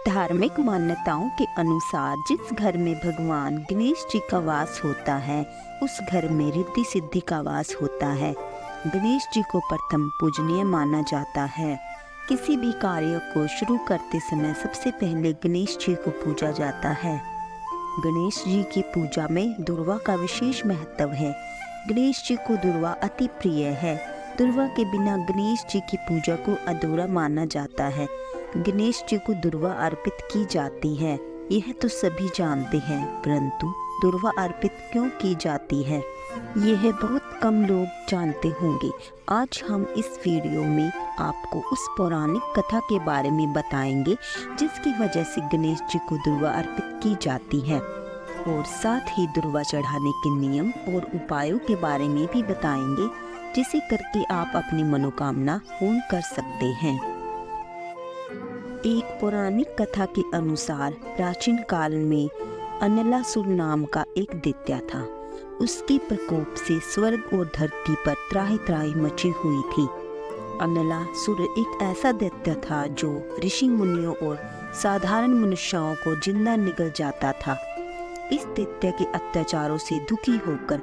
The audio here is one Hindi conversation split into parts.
धार्मिक मान्यताओं के अनुसार जिस घर में भगवान गणेश जी का वास होता है, उस घर में रिद्धि सिद्धि का वास होता है। गणेश जी को प्रथम पूजनीय माना जाता है। किसी भी कार्य को शुरू करते समय सबसे पहले गणेश जी को पूजा जाता है। गणेश जी की पूजा में दुर्वा का विशेष महत्व है। गणेश जी को दुर्वा अति प्रिय है। दुर्वा के बिना गणेश जी की पूजा को अधूरा माना जाता है। गणेश जी को दुर्वा अर्पित की जाती है, यह तो सभी जानते हैं, परंतु दुर्वा अर्पित क्यों की जाती है, यह बहुत कम लोग जानते होंगे। आज हम इस वीडियो में आपको उस पौराणिक कथा के बारे में बताएंगे जिसकी वजह से गणेश जी को दुर्वा अर्पित की जाती है, और साथ ही दुर्वा चढ़ाने के नियम और उपायों के बारे में भी बताएंगे, जिसे करके आप अपनी मनोकामना पूर्ण कर सकते हैं। एक पौराणिक कथा के अनुसार प्राचीन काल में अनलासुर नाम का एक दैत्य था। उसके प्रकोप से स्वर्ग और धरती पर त्राहि त्राहि मची हुई थी। अनलासुर एक ऐसा दैत्य था जो ऋषि मुनियों और साधारण मनुष्यों को जिंदा निगल जाता था। इस दैत्य के अत्याचारों से दुखी होकर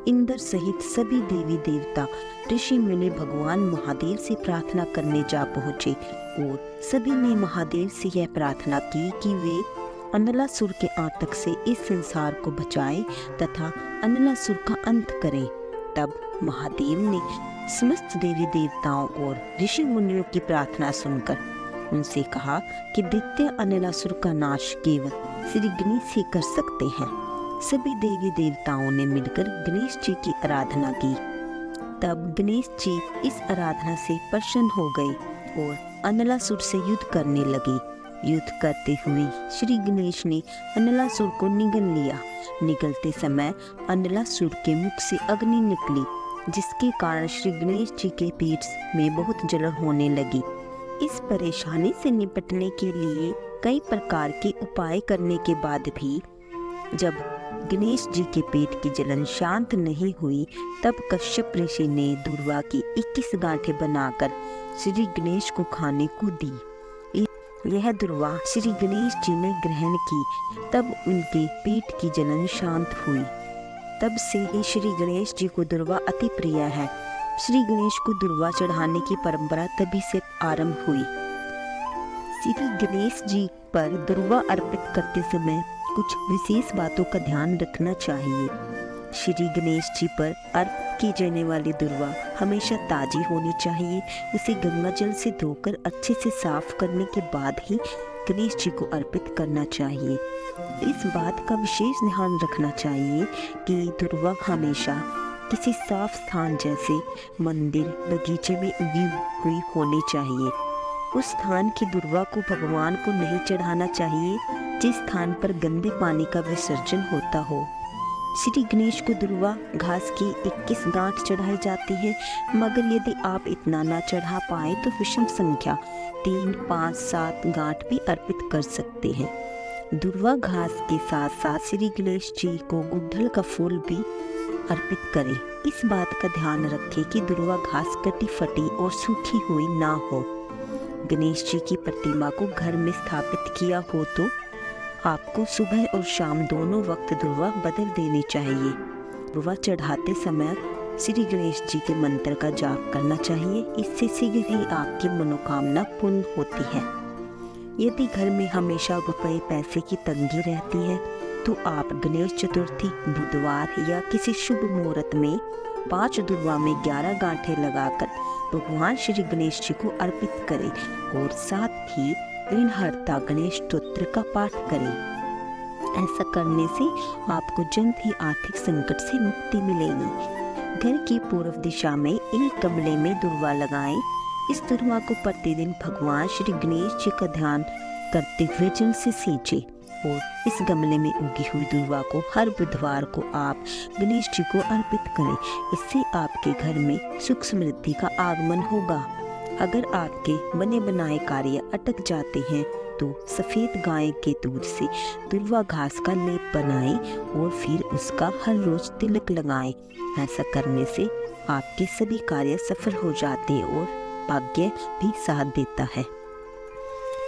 इंद्र सहित सभी देवी देवता ऋषि मुनि भगवान महादेव से प्रार्थना करने जा पहुँचे, और सभी ने महादेव से यह प्रार्थना की कि वे अनलासुर के आतंक से इस संसार को बचाएं तथा अनलासुर का अंत करें। तब महादेव ने समस्त देवी देवताओं और ऋषि मुनियों की प्रार्थना सुनकर उनसे कहा कि दैत्य अनलासुर का नाश केवल श्री गणेश ही कर सकते हैं। सभी देवी देवताओं ने मिलकर गणेश जी की आराधना की। तब गणेश जी इस आराधना से प्रसन्न हो गए और अनलासुर से युद्ध करने लगे। युद्ध करते हुए श्री गणेश ने अनलासुर को निगल लिया। निगलते समय अनलासुर के मुख से अग्नि निकली, जिसके कारण श्री गणेश जी के पेट में बहुत जलन होने लगी। इस परेशानी से निपटने के लिए कई प्रकार के उपाय करने के बाद भी जब गणेश जी के पेट की जलन शांत नहीं हुई, तब कश्यप ऋषि ने दुर्वा की 21 गांठें बनाकर श्री गणेश को खाने को दी। यह दुर्वा श्री गणेश जी ने ग्रहण की, तब उनके पेट की जलन शांत हुई। तब से ही श्री गणेश जी को दुर्वा अति प्रिय है। श्री गणेश को दुर्वा चढ़ाने की परंपरा तभी से आरंभ हुई। श्री गणेश जी पर दुर्वा अर्पित करते समय कुछ विशेष बातों का ध्यान रखना चाहिए। श्री गणेश जी पर अर्पित की जाने वाली दुर्वा हमेशा ताजी होनी चाहिए। उसे गंगा जल से धोकर अच्छे से साफ करने के बाद ही गणेश जी को अर्पित करना चाहिए। इस बात का विशेष ध्यान रखना चाहिए कि दुर्वा हमेशा किसी साफ स्थान जैसे मंदिर, बगीचे में उगी हुई होनी चाहिए। उस स्थान की दुर्वा को भगवान को नहीं चढ़ाना चाहिए जिस स्थान पर गंदे पानी का विसर्जन होता हो। श्री गणेश को दुर्वा घास की 21 गांठ चढ़ाई जाती है, मगर यदि आप इतना ना चढ़ा पाए तो विषम संख्या 3, 5, 7 गांठ भी अर्पित कर सकते हैं। दुर्वा घास के साथ साथ श्री गणेश जी को गुड़हल का फूल भी अर्पित करें। इस बात का ध्यान रखें कि दुर्वा घास कटी फटी और सूखी हुई ना हो। गणेश जी की प्रतिमा को घर में स्थापित किया हो तो आपको सुबह और शाम दोनों वक्त दुर्वा बदल देनी चाहिए। दुर्वा चढ़ाते समय श्री गणेश जी के मंत्र का जाप करना चाहिए। इससे शीघ्र ही आपकी मनोकामना पूर्ण होती है। यदि घर में हमेशा रुपए पैसे की तंगी रहती है तो आप गणेश चतुर्थी, बुधवार या किसी शुभ मुहूर्त में 5 दुर्वा में 11 गांठें लगाकर भगवान श्री गणेश जी को अर्पित करें, और साथ ही ऋणहर्ता गणेश स्तोत्र का पाठ करें। ऐसा करने से आपको जल्द ही आर्थिक संकट से मुक्ति मिलेगी। घर की पूर्व दिशा में एक गमले में दुर्वा लगाएं। इस दुर्वा को प्रतिदिन भगवान श्री गणेश जी का ध्यान करते हुए जल से सींचें, और इस गमले में उगी हुई दुर्वा को हर बुधवार को आप गणेश जी को अर्पित करें। इससे आपके घर में सुख समृद्धि का आगमन होगा। अगर आपके बने बनाए कार्य अटक जाते हैं तो सफेद गाय के दूध से दुर्वा घास का लेप बनाएं और फिर उसका हर रोज तिलक लगाएं। ऐसा करने से आपके सभी कार्य सफल हो जाते हैं और भाग्य भी साथ देता है।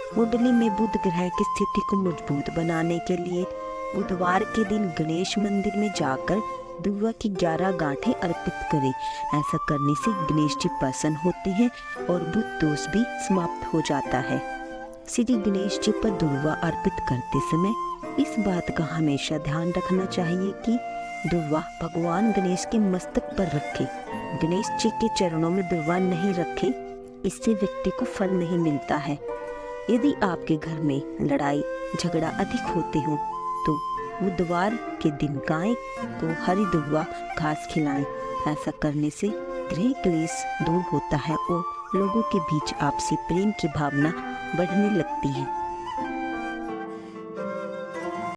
कुंडली में बुध ग्रह की स्थिति को मजबूत बनाने के लिए बुधवार के दिन गणेश मंदिर में जाकर दुर्वा की 11 गांठें अर्पित करें। ऐसा करने से गणेश जी प्रसन्न होते हैं और बुध दोष भी समाप्त हो जाता है। श्री गणेश जी पर दुर्वा अर्पित करते समय इस बात का हमेशा ध्यान रखना चाहिए कि दुर्वा भगवान गणेश के मस्तक पर रखें। गणेश जी के चरणों में दुर्वा नहीं रखें, इससे व्यक्ति को फल नहीं मिलता है। यदि आपके घर में लड़ाई झगड़ा अधिक होते हो तो बुधवार के दिन गाय को हरी दुर्वा घास खिलाएं। ऐसा करने से गृह क्लेश दूर होता है और लोगों के बीच आपसी प्रेम की भावना बढ़ने लगती है।